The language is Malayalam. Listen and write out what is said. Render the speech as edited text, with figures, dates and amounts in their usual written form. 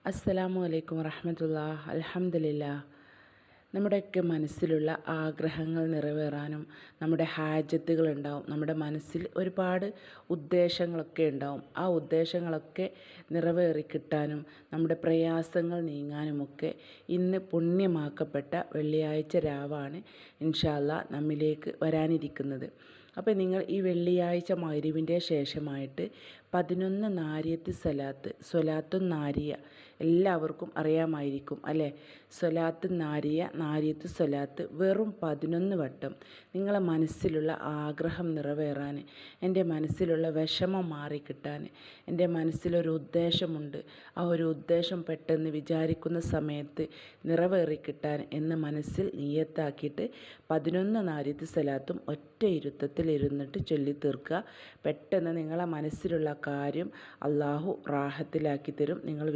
അസ്സലാമു അലൈക്കും വറഹ്മത്തുള്ളാഹി. അൽഹംദുലില്ലാ. നമ്മുടെയൊക്കെ മനസ്സിലുള്ള ആഗ്രഹങ്ങൾ നിറവേറാനും നമ്മുടെ ഹാജത്തുകളുണ്ടാവും. നമ്മുടെ മനസ്സിൽ ഒരുപാട് ഉദ്ദേശങ്ങളൊക്കെ ഉണ്ടാവും. ആ ഉദ്ദേശങ്ങളൊക്കെ നിറവേറി കിട്ടാനും നമ്മുടെ പ്രയാസങ്ങൾ നീങ്ങാനുമൊക്കെ ഇന്ന് പുണ്യമാക്കപ്പെട്ട വെള്ളിയാഴ്ച രാവാണ് ഇൻഷാ അല്ലാഹ് നമ്മിലേക്ക് വരാനിരിക്കുന്നത്. അപ്പോൾ നിങ്ങൾ ഈ വെള്ളിയാഴ്ച മഗ്‌രിബിൻ്റെ ശേഷമായിട്ട് 11 നാരിയത്ത് സ്വലാത്തുൻ നാരിയ എല്ലാവർക്കും അറിയാമായിരിക്കും അല്ലേ? സ്വലാത്തുൻ നാരിയ, നാരിയത്ത് സ്വലാത്ത് വെറും 11 വട്ടം നിങ്ങളെ മനസ്സിലുള്ള ആഗ്രഹം നിറവേറാൻ, എൻ്റെ മനസ്സിലുള്ള വിഷമം മാറിക്കിട്ടാൻ, എൻ്റെ മനസ്സിലൊരു ഉദ്ദേശമുണ്ട്, ആ ഒരു ഉദ്ദേശം പെട്ടെന്ന് വിചാരിക്കുന്ന സമയത്ത് നിറവേറിക്കിട്ടാൻ എന്ന് മനസ്സിൽ നിയ്യത്താക്കിയിട്ട് 11 നാരിയത്ത് സ്വലാത്തും ഒറ്റ ഇരുത്തത്തിൽ ഇരുന്നിട്ട് ചൊല്ലി തീർക്കുക. പെട്ടെന്ന് നിങ്ങളെ മനസ്സിലുള്ള കാര്യം അള്ളാഹു റാഹത്തിലാക്കി തരും. നിങ്ങൾ